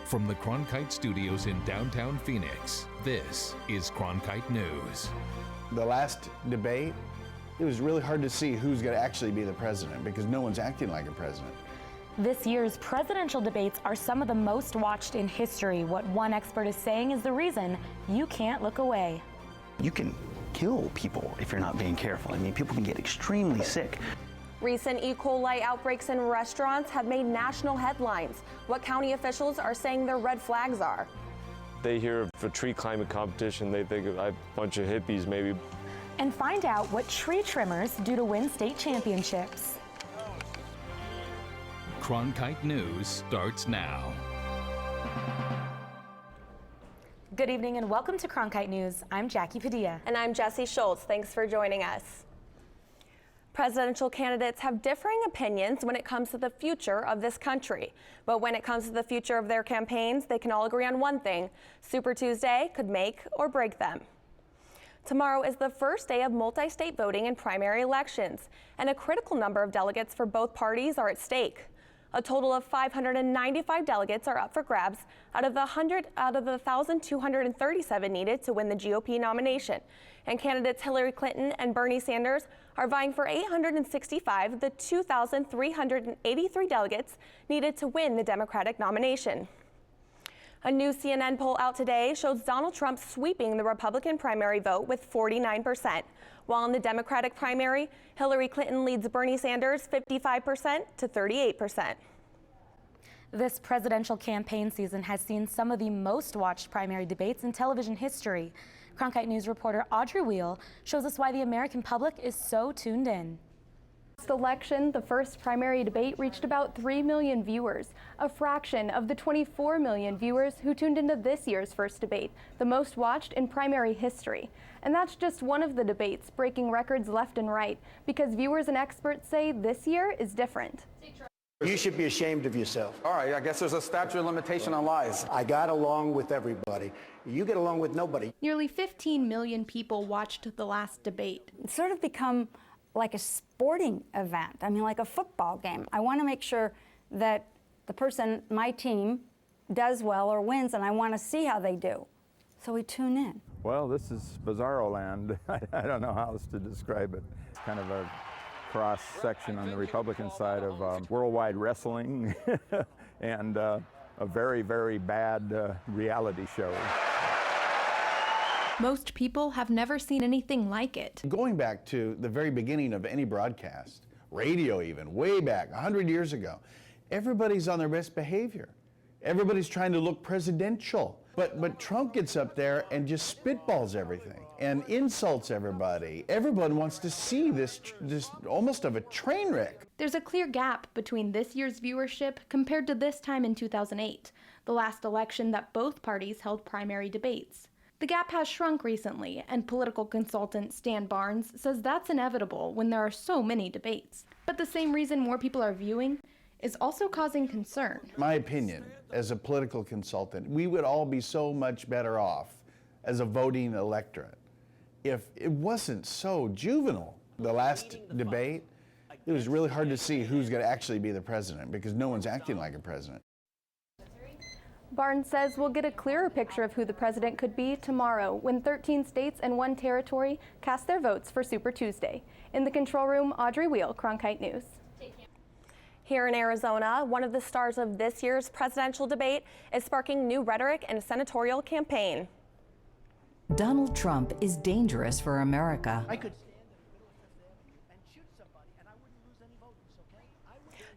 From the Cronkite studios in downtown Phoenix, this is Cronkite News. The last debate, it was really hard to see who's going to actually be the president because no one's acting like a president. This year's presidential debates are some of the most watched in history. What one expert is saying is the reason you can't look away. You can kill people if you're not being careful. I mean, people can get extremely sick. Recent E. coli outbreaks in restaurants have made national headlines. What county officials are saying their red flags are. They hear of a tree climbing competition, they think of a bunch of hippies maybe. And find out what tree trimmers do to win state championships. Cronkite News starts now. Good evening and welcome to Cronkite News. I'm Jackie Padilla. And I'm Jesse Schultz. Thanks for joining us. Presidential candidates have differing opinions when it comes to the future of this country. But when it comes to the future of their campaigns, they can all agree on one thing: Super Tuesday could make or break them. Tomorrow is the first day of multi-state voting in primary elections, and a critical number of delegates for both parties are at stake. A total of 595 delegates are up for grabs out of the 1,237 needed to win the GOP nomination. And candidates Hillary Clinton and Bernie Sanders are vying for 865 of the 2,383 delegates needed to win the Democratic nomination. A new CNN poll out today shows Donald Trump sweeping the Republican primary vote with 49%, while in the Democratic primary, Hillary Clinton leads Bernie Sanders 55% to 38%. This presidential campaign season has seen some of the most watched primary debates in television history. Cronkite News reporter Audrey Wheel shows us why the American public is so tuned in. Last election, the first primary debate reached about 3 million viewers, a fraction of the 24 million viewers who tuned into this year's first debate, the most watched in primary history. And that's just one of the debates, breaking records left and right, because viewers and experts say this year is different. You should be ashamed of yourself. All right, I guess there's a statute of limitation on lies. I got along with everybody. You get along with nobody. Nearly 15 million people watched the last debate. It's sort of become like a sporting event. I mean, like a football game. I want to make sure that the person, my team, does well or wins, and I want to see how they do. So we tune in. Well, this is bizarro land. I don't know how else to describe it. It's kind of a cross section on the Republican side of worldwide wrestling and a very, very bad reality show. Most people have never seen anything like it. Going back to the very beginning of any broadcast, radio even, way back, 100 years ago, everybody's on their best behavior. Everybody's trying to look presidential. But Trump gets up there and just spitballs everything and insults everybody. Everyone wants to see this almost of a train wreck. There's a clear gap between this year's viewership compared to this time in 2008, the last election that both parties held primary debates. The gap has shrunk recently, and political consultant Stan Barnes says that's inevitable when there are so many debates. But the same reason more people are viewing is also causing concern. My opinion, as a political consultant, we would all be so much better off as a voting electorate if it wasn't so juvenile. The last debate, it was really hard to see who's going to actually be the president because no one's acting like a president. Barnes says we'll get a clearer picture of who the president could be tomorrow when 13 states and 1 territory cast their votes for Super Tuesday. In the control room, Audrey Wheel, Cronkite News. Here in Arizona, one of the stars of this year's presidential debate is sparking new rhetoric in a senatorial campaign. Donald Trump is dangerous for America. I could stand in the middle of Fifth Avenue and shoot somebody and I wouldn't lose any voters, okay?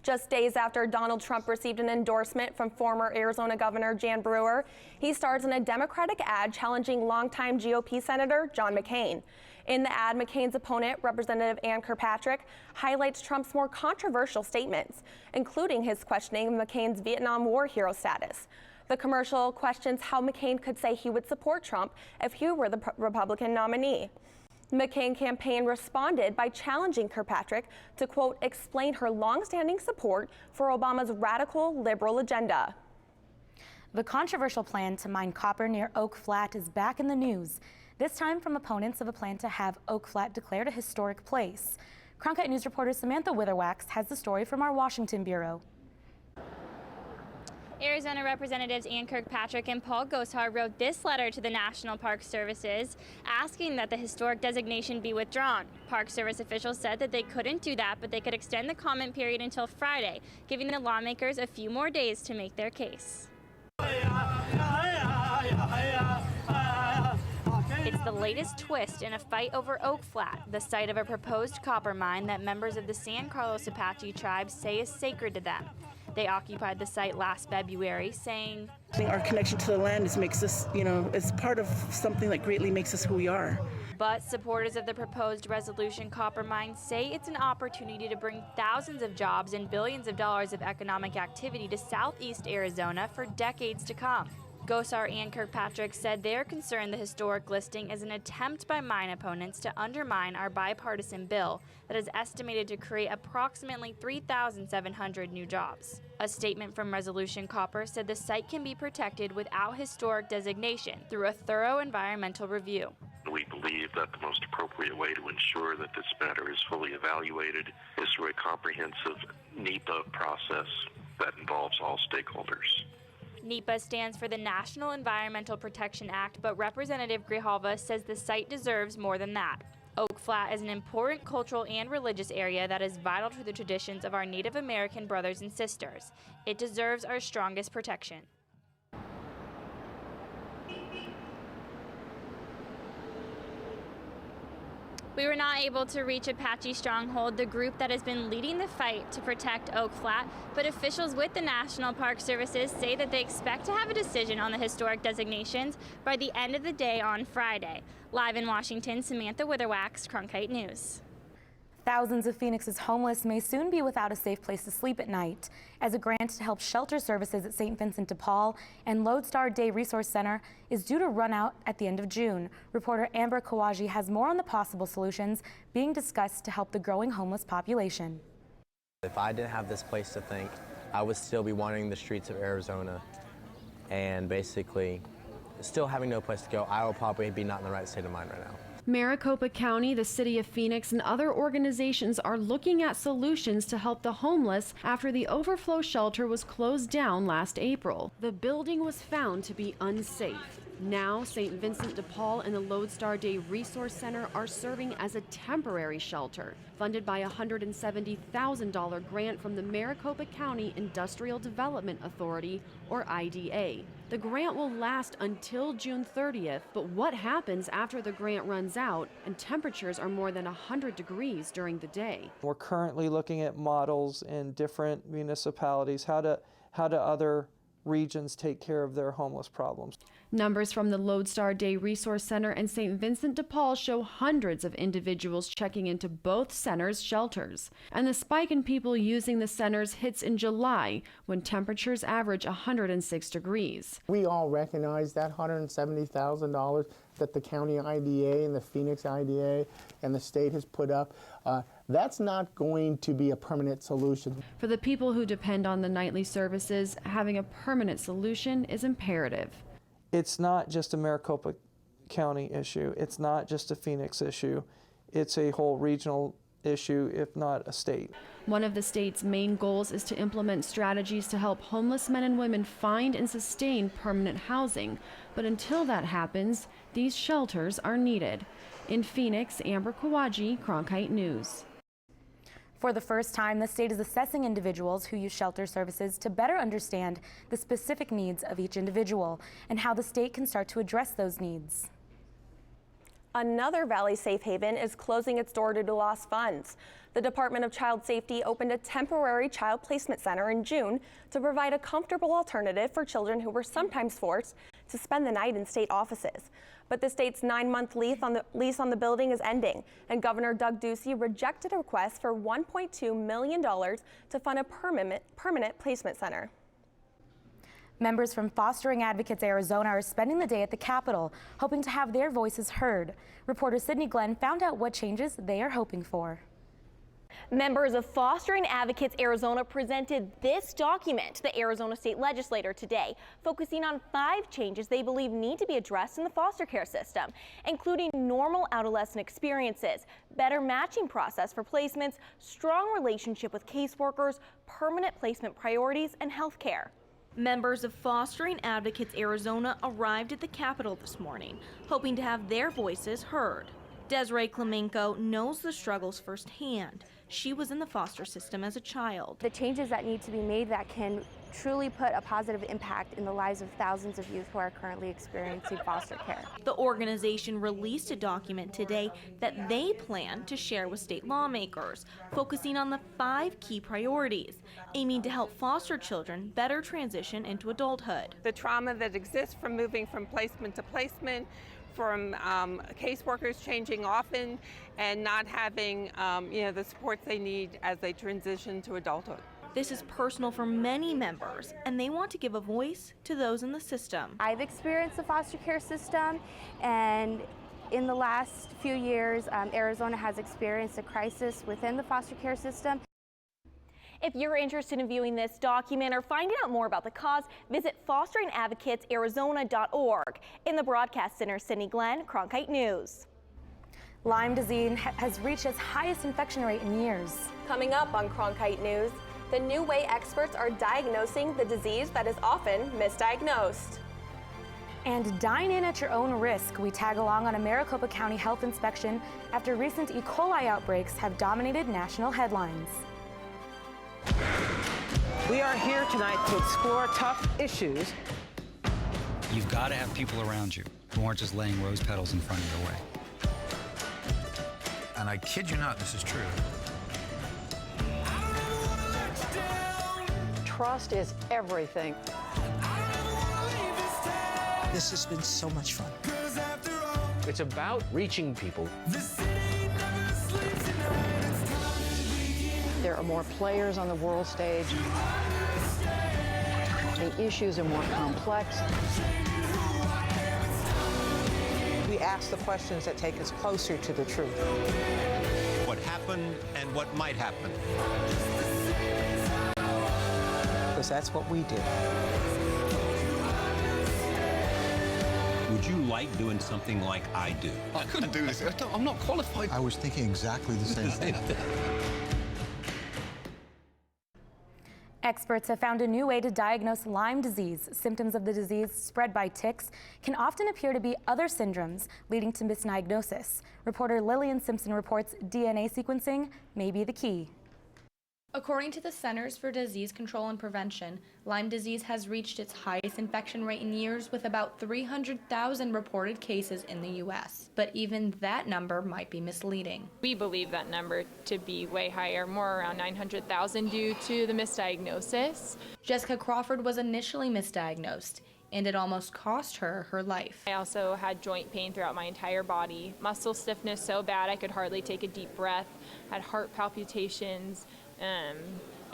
Just days after Donald Trump received an endorsement from former Arizona Governor Jan Brewer, he stars in a Democratic ad challenging longtime GOP Senator John McCain. In the ad, McCain's opponent, Representative Ann Kirkpatrick, highlights Trump's more controversial statements, including his questioning of McCain's Vietnam War hero status. The commercial questions how McCain could say he would support Trump if he were the Republican nominee. The McCain campaign responded by challenging Kirkpatrick to, quote, explain her longstanding support for Obama's radical liberal agenda. The controversial plan to mine copper near Oak Flat is back in the news, this time from opponents of a plan to have Oak Flat declared a historic place. Cronkite News reporter Samantha Witherwax has the story from our Washington bureau. Arizona Representatives Ann Kirkpatrick and Paul Gosar wrote this letter to the National Park Services asking that the historic designation be withdrawn. Park Service officials said that they couldn't do that, but they could extend the comment period until Friday, giving the lawmakers a few more days to make their case. It's the latest twist in a fight over Oak Flat, the site of a proposed copper mine that members of the San Carlos Apache tribe say is sacred to them. They occupied the site last February, saying, our connection to the land makes us, it's part of something that greatly makes us who we are. But supporters of the proposed resolution copper mine say it's an opportunity to bring thousands of jobs and billions of dollars of economic activity to southeast Arizona for decades to come. Gosar and Kirkpatrick said they're concerned the historic listing is an attempt by mine opponents to undermine our bipartisan bill that is estimated to create approximately 3,700 new jobs. A statement from Resolution Copper said the site can be protected without historic designation through a thorough environmental review. We believe that the most appropriate way to ensure that this matter is fully evaluated is through a comprehensive NEPA process that involves all stakeholders. NEPA stands for the National Environmental Protection Act, but Representative Grijalva says the site deserves more than that. Oak Flat is an important cultural and religious area that is vital to the traditions of our Native American brothers and sisters. It deserves our strongest protection. We were not able to reach Apache Stronghold, the group that has been leading the fight to protect Oak Flat, but officials with the National Park Services say that they expect to have a decision on the historic designations by the end of the day on Friday. Live in Washington, Samantha Witherwax, Cronkite News. Thousands of Phoenix's homeless may soon be without a safe place to sleep at night. As a grant to help shelter services at St. Vincent de Paul and Lodestar Day Resource Center is due to run out at the end of June. Reporter Amber Kawaji has more on the possible solutions being discussed to help the growing homeless population. If I didn't have this place to think, I would still be wandering the streets of Arizona and basically still having no place to go. I will probably be not in the right state of mind right now. Maricopa County, the city of Phoenix, and other organizations are looking at solutions to help the homeless after the overflow shelter was closed down last April. The building was found to be unsafe. Now, St. Vincent de Paul and the Lodestar Day Resource Center are serving as a temporary shelter, funded by a $170,000 grant from the Maricopa County Industrial Development Authority, or IDA. The grant will last until June 30th, but what happens after the grant runs out and temperatures are more than 100 degrees during the day? We're currently looking at models in different municipalities, how do other regions take care of their homeless problems. Numbers from the Lodestar Day Resource Center and St. Vincent de Paul show hundreds of individuals checking into both centers' shelters. And the spike in people using the centers hits in July when temperatures average 106 degrees. We all recognize that $170,000 that the county IDA and the Phoenix IDA and the state has put up. That's not going to be a permanent solution. For the people who depend on the nightly services, having a permanent solution is imperative. It's not just a Maricopa County issue. It's not just a Phoenix issue. It's a whole regional issue, if not a state. One of the state's main goals is to implement strategies to help homeless men and women find and sustain permanent housing. But until that happens, these shelters are needed. In Phoenix, Amber Kawaji, Cronkite News. For the first time, the state is assessing individuals who use shelter services to better understand the specific needs of each individual and how the state can start to address those needs. Another Valley safe haven is closing its door due to lost funds. The Department of Child Safety opened a temporary child placement center in June to provide a comfortable alternative for children who were sometimes forced to spend the night in state offices. But the state's 9-month lease on the building is ending, and Governor Doug Ducey rejected a request for $1.2 million to fund a permanent placement center. Members from Fostering Advocates Arizona are spending the day at the Capitol, hoping to have their voices heard. Reporter Sydney Glenn found out what changes they are hoping for. Members of Fostering Advocates Arizona presented this document to the Arizona State Legislature today, focusing on 5 changes they believe need to be addressed in the foster care system, including normal adolescent experiences, better matching process for placements, strong relationship with caseworkers, permanent placement priorities, and health care. Members of Fostering Advocates Arizona arrived at the Capitol this morning, hoping to have their voices heard. Desiree Klemenko knows the struggles firsthand. She was in the foster system as a child. The changes that need to be made that can truly put a positive impact in the lives of thousands of youth who are currently experiencing foster care. The organization released a document today that they plan to share with state lawmakers, focusing on the 5 key priorities, aiming to help foster children better transition into adulthood. The trauma that exists from moving from placement to placement, from caseworkers changing often and not having the supports they need as they transition to adulthood. This is personal for many members, and they want to give a voice to those in the system. I've experienced the foster care system, and in the last few years, Arizona has experienced a crisis within the foster care system. If you're interested in viewing this document or finding out more about the cause, visit fosteringadvocatesarizona.org. In the broadcast center, Sydney Glenn, Cronkite News. Lyme disease has reached its highest infection rate in years. Coming up on Cronkite News, the new way experts are diagnosing the disease that is often misdiagnosed. And dine in at your own risk. We tag along on a Maricopa County health inspection after recent E. coli outbreaks have dominated national headlines. We are here tonight to explore tough issues. You've got to have people around you who aren't just laying rose petals in front of your way. And I kid you not, this is true. Trust is everything. This has been so much fun. It's about reaching people. There are more players on the world stage. The issues are more complex. We ask the questions that take us closer to the truth. What happened and what might happen. Because that's what we do. Would you like doing something like I do? I couldn't do this. I'm not qualified. I was thinking exactly the same thing. Experts have found a new way to diagnose Lyme disease. Symptoms of the disease spread by ticks can often appear to be other syndromes, leading to misdiagnosis. Reporter Lillian Simpson reports DNA sequencing may be the key. According to the Centers for Disease Control and Prevention, Lyme disease has reached its highest infection rate in years with about 300,000 reported cases in the U.S. But even that number might be misleading. We believe that number to be way higher, more around 900,000 due to the misdiagnosis. Jessica Crawford was initially misdiagnosed, and it almost cost her her life. I also had joint pain throughout my entire body, muscle stiffness so bad I could hardly take a deep breath, had heart palpitations,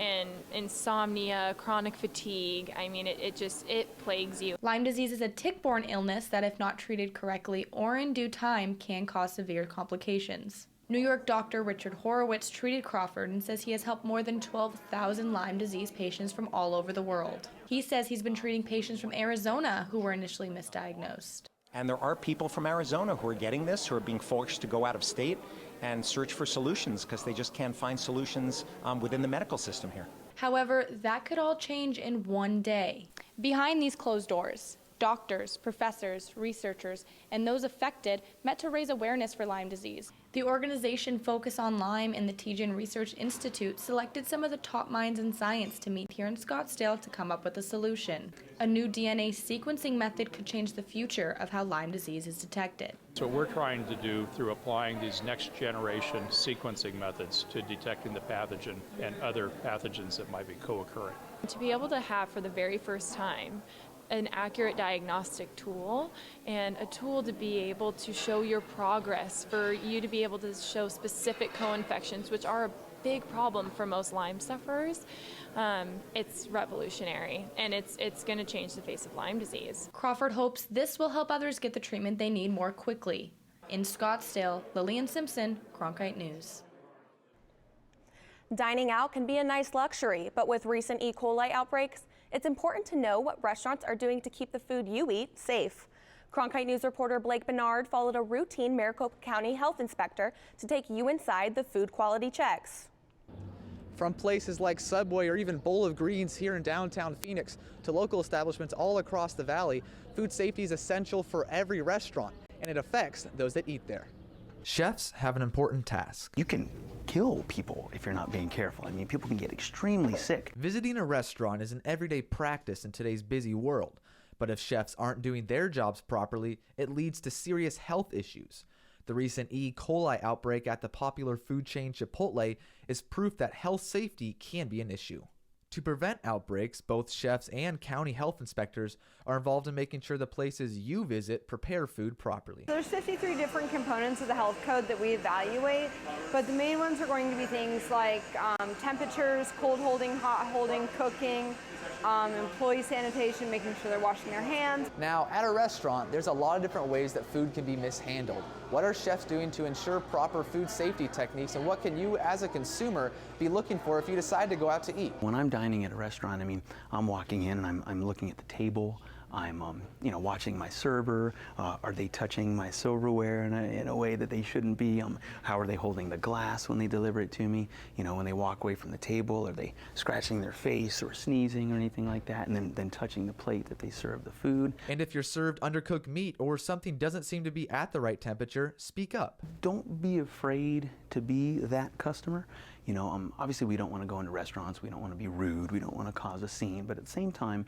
and insomnia, chronic fatigue. I mean, it plagues you. Lyme disease is a tick-borne illness that, if not treated correctly or in due time, can cause severe complications. New York doctor Richard Horowitz treated Crawford and says he has helped more than 12,000 Lyme disease patients from all over the world. He says he's been treating patients from Arizona who were initially misdiagnosed. And there are people from Arizona who are getting this, who are being forced to go out of state and search for solutions because they just can't find solutions within the medical system here. However, that could all change in one day. Behind these closed doors, doctors, professors, researchers, and those affected met to raise awareness for Lyme disease. The organization Focus on Lyme and the TGen Research Institute selected some of the top minds in science to meet here in Scottsdale to come up with a solution. A new DNA sequencing method could change the future of how Lyme disease is detected. So what we're trying to do through applying these next generation sequencing methods to detecting the pathogen and other pathogens that might be co-occurring. To be able to have for the very first time an accurate diagnostic tool and a tool to be able to show your progress, for you to be able to show specific co-infections, which are a big problem for most Lyme sufferers, it's revolutionary, and it's going to change the face of Lyme disease. Crawford hopes this will help others get the treatment they need more quickly. In Scottsdale, Lillian Simpson, Cronkite News. Dining out can be a nice luxury, but with recent E. coli outbreaks, it's important to know what restaurants are doing to keep the food you eat safe. Cronkite News reporter Blake Bernard followed a routine Maricopa County health inspector to take you inside the food quality checks. From places like Subway or even Bowl of Greens here in downtown Phoenix to local establishments all across the valley, food safety is essential for every restaurant, and it affects those that eat there. Chefs have an important task. You can kill people if you're not being careful. I mean, people can get extremely sick. Visiting a restaurant is an everyday practice in today's busy world, but if chefs aren't doing their jobs properly, it leads to serious health issues. The recent E. coli outbreak at the popular food chain Chipotle is proof that health safety can be an issue. To prevent outbreaks, both chefs and county health inspectors are involved in making sure the places you visit prepare food properly. There's 53 different components of the health code that we evaluate, but the main ones are going to be things like temperatures, cold holding, hot holding, cooking, employee sanitation, making sure they're washing their hands. Now, at a restaurant, there's a lot of different ways that food can be mishandled. What are chefs doing to ensure proper food safety techniques, and what can you as a consumer be looking for if you decide to go out to eat? When I'm dining at a restaurant, I mean, I'm walking in and I'm looking at the table. I'm, watching my server. Are they touching my silverware in a way that they shouldn't be? How are they holding the glass when they deliver it to me? You know, when they walk away from the table, are they scratching their face or sneezing or anything like that? And then touching the plate that they serve the food. And if you're served undercooked meat or something doesn't seem to be at the right temperature, speak up. Don't be afraid to be that customer. You know, obviously we don't want to go into restaurants, we don't want to be rude, we don't want to cause a scene, but at the same time,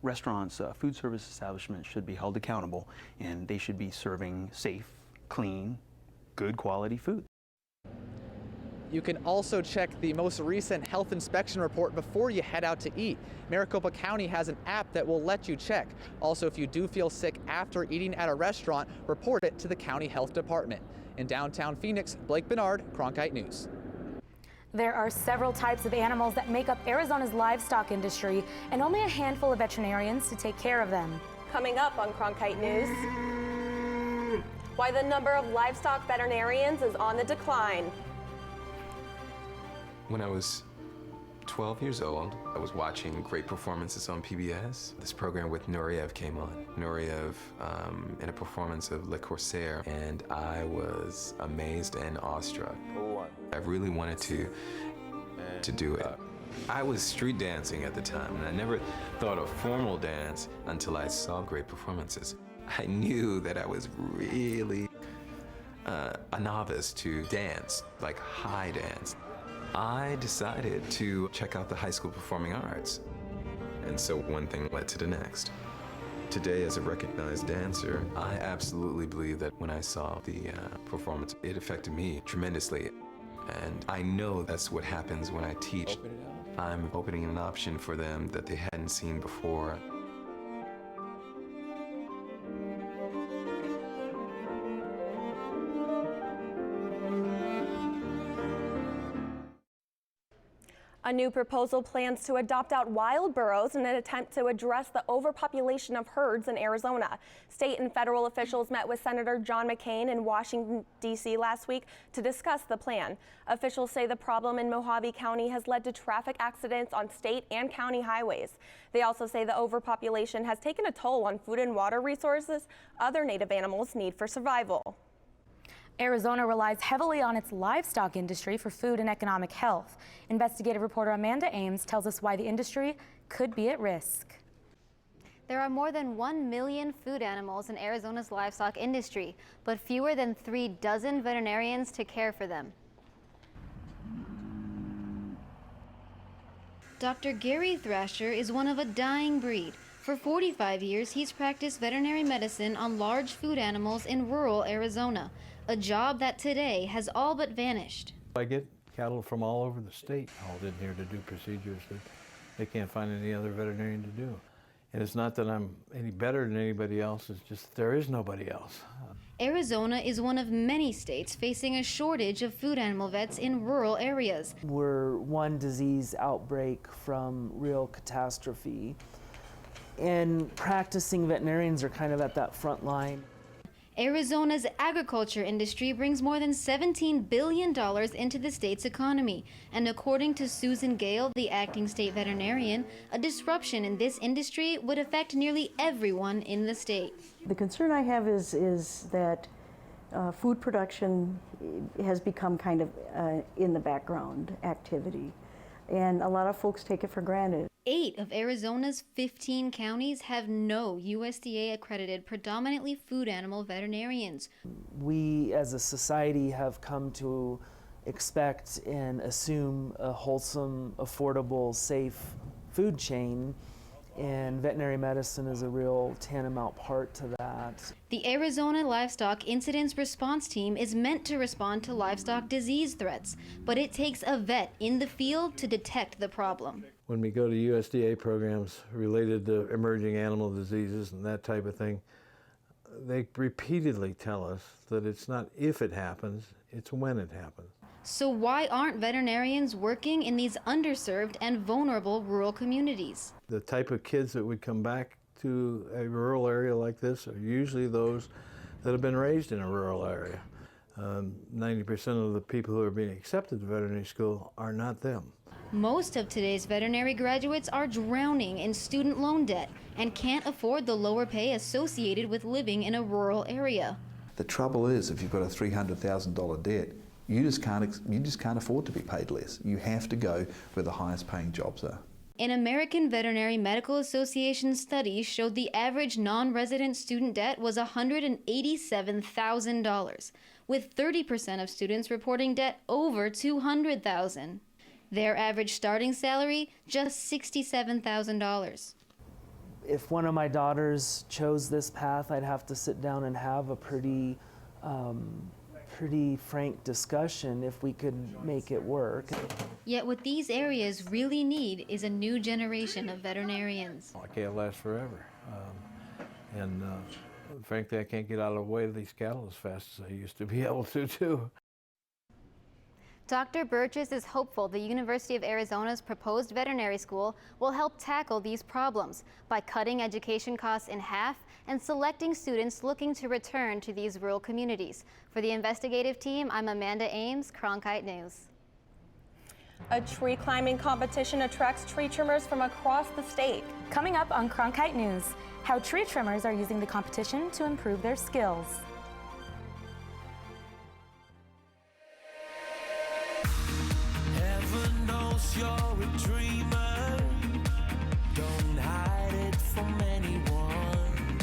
restaurants, food service establishments should be held accountable, and they should be serving safe, clean, good quality food. You can also check the most recent health inspection report before you head out to eat. Maricopa County has an app that will let you check. Also, if you do feel sick after eating at a restaurant, report it to the county health department. In downtown Phoenix, Blake Bernard, Cronkite News. There are several types of animals that make up Arizona's livestock industry, and only a handful of veterinarians to take care of them. Coming up on Cronkite News, why the number of livestock veterinarians is on the decline. When I was 12 years old, I was watching great performances on PBS. This program with Nureyev came on. Nureyev in a performance of Le Corsaire, and I was amazed and awestruck. I really wanted to do it. I was street dancing at the time, and I never thought of formal dance until I saw great performances. I knew that I was really a novice to dance, like high dance. I decided to check out the high school performing arts. And so one thing led to the next. Today, as a recognized dancer, I absolutely believe that when I saw the performance, it affected me tremendously. And I know that's what happens when I teach. I'm opening an option for them that they hadn't seen before. A new proposal plans to adopt out wild burros in an attempt to address the overpopulation of herds in Arizona. State and federal officials met with Senator John McCain in Washington, D.C. last week to discuss the plan. Officials say the problem in Mojave County has led to traffic accidents on state and county highways. They also say the overpopulation has taken a toll on food and water resources other native animals need for survival. Arizona relies heavily on its livestock industry for food and economic health. Investigative reporter Amanda Ames tells us why the industry could be at risk. There are more than 1 million food animals in Arizona's livestock industry, but fewer than 3 dozen veterinarians to care for them. Dr. Gary Thrasher is one of a dying breed. For 45 years, he's practiced veterinary medicine on large food animals in rural Arizona, a job that today has all but vanished. I get cattle from all over the state hauled in here to do procedures that they can't find any other veterinarian to do. And it's not that I'm any better than anybody else, it's just there is nobody else. Arizona is one of many states facing a shortage of food animal vets in rural areas. We're one disease outbreak from real catastrophe. And practicing veterinarians are kind of at that front line. Arizona's agriculture industry brings more than $17 billion into the state's economy. And according to Susan Gale, the acting state veterinarian, a disruption in this industry would affect nearly everyone in the state. The concern I have is that food production has become kind of in the background activity. and a lot of folks take it for granted. 8 of Arizona's 15 counties have no USDA-accredited predominantly food animal veterinarians. We as a society have come to expect and assume a wholesome, affordable, safe food chain, and veterinary medicine is a real tantamount part to that. The Arizona Livestock Incidence Response Team is meant to respond to livestock disease threats, but it takes a vet in the field to detect the problem. When we go to USDA programs related to emerging animal diseases and that type of thing, they repeatedly tell us that it's not if it happens, it's when it happens. So why aren't veterinarians working in these underserved and vulnerable rural communities? The type of kids that would come back to a rural area like this are usually those that have been raised in a rural area. 90% of the people who are being accepted to veterinary school are not them. Most of today's veterinary graduates are drowning in student loan debt and can't afford the lower pay associated with living in a rural area. The trouble is, if you've got a $300,000 debt, you just can't afford to be paid less. You have to go where the highest paying jobs are. An American Veterinary Medical Association study showed the average non-resident student debt was $187,000, with 30% of students reporting debt over $200,000. Their average starting salary, just $67,000. If one of my daughters chose this path, I'd have to sit down and have a pretty frank discussion if we could make it work. Yet what these areas really need is a new generation of veterinarians. I can't last forever. Frankly, I can't get out of the way of these cattle as fast as I used to be able to, too. Dr. Burgess is hopeful the University of Arizona's proposed veterinary school will help tackle these problems by cutting education costs in half and selecting students looking to return to these rural communities. For the investigative team, I'm Amanda Ames, Cronkite News. A tree climbing competition attracts tree trimmers from across the state. Coming up on Cronkite News, how tree trimmers are using the competition to improve their skills. Heaven knows you're a dreamer. Don't hide it from anyone.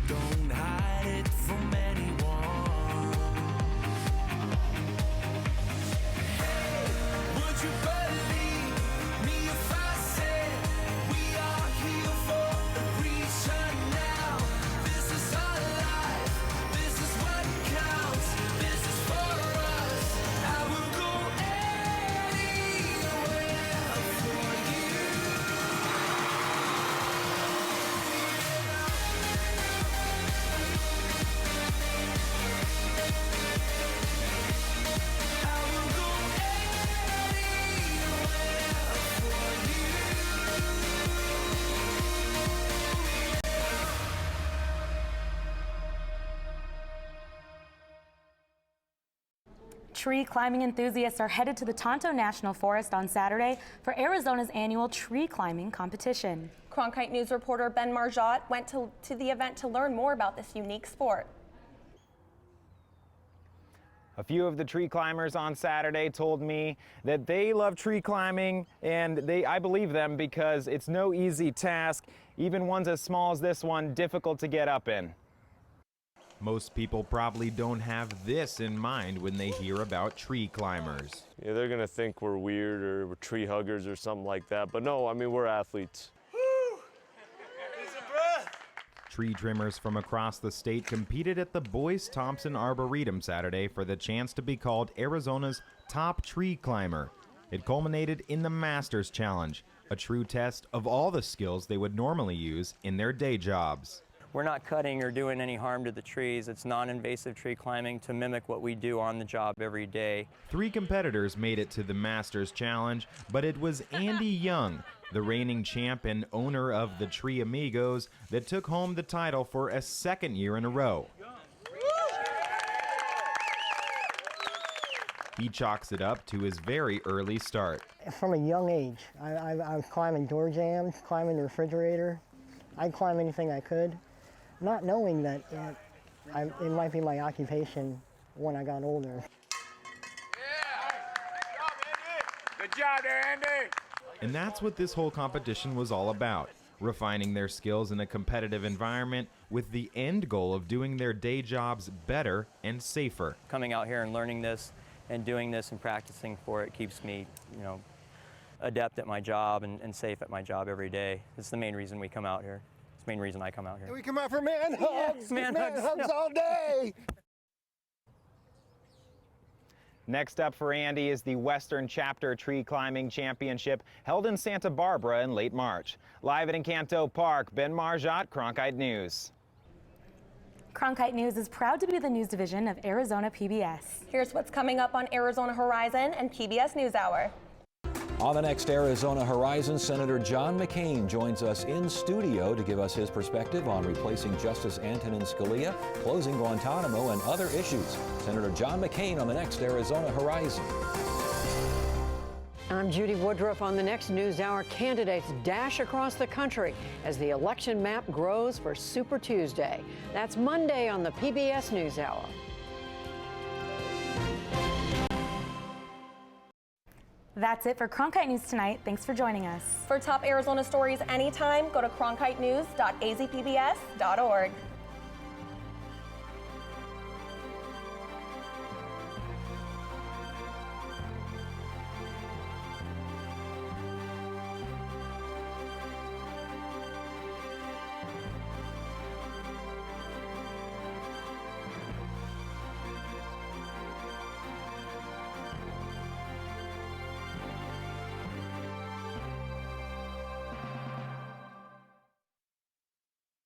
Don't hide it from anyone. Hey, would you believe me if I said we are here for a reason now? This is our life. This is what counts. This is for us. I will go Tree climbing enthusiasts are headed to the Tonto National Forest on Saturday for Arizona's annual tree climbing competition. Cronkite News reporter Ben Marjot went to the event to learn more about this unique sport. A few of the tree climbers on Saturday told me that they love tree climbing, and I believe them because it's no easy task, even ones as small as this one, difficult to get up in. Most people probably don't have this in mind when they hear about tree climbers. Yeah, they're gonna think we're weird or we're tree huggers or something like that, but no, I mean, we're athletes. Tree trimmers from across the state competed at the Boyce Thompson Arboretum Saturday for the chance to be called Arizona's top tree climber. It culminated in the Masters Challenge, a true test of all the skills they would normally use in their day jobs. We're not cutting or doing any harm to the trees. It's non-invasive tree climbing to mimic what we do on the job every day. 3 competitors made it to the Masters Challenge, but it was Andy Young, the reigning champ and owner of the Tree Amigos, that took home the title for a second year in a row. He chalks it up to his very early start. From a young age, I was climbing door jambs, climbing the refrigerator. I'd climb anything I could, not knowing that it might be my occupation when I got older. Good job there, Andy. And that's what this whole competition was all about, refining their skills in a competitive environment with the end goal of doing their day jobs better and safer. Coming out here and learning this and doing this and practicing for it keeps me, adept at my job and safe at my job every day. It's the main reason we come out here. It's the main reason I come out here. We come out for man hugs. Man hugs. All day. Next up for Andy is the Western Chapter Tree Climbing Championship held in Santa Barbara in late March. Live at Encanto Park, Ben Marjot, Cronkite News. Cronkite News is proud to be the news division of Arizona PBS. Here's what's coming up on Arizona Horizon and PBS NewsHour. On the next Arizona Horizon, Senator John McCain joins us in studio to give us his perspective on replacing Justice Antonin Scalia, closing Guantanamo, and other issues. Senator John McCain on the next Arizona Horizon. I'm Judy Woodruff. On the next NewsHour, candidates dash across the country as the election map grows for Super Tuesday. That's Monday on the PBS NewsHour. That's it for Cronkite News tonight. Thanks for joining us. For top Arizona stories anytime, go to cronkitenews.azpbs.org.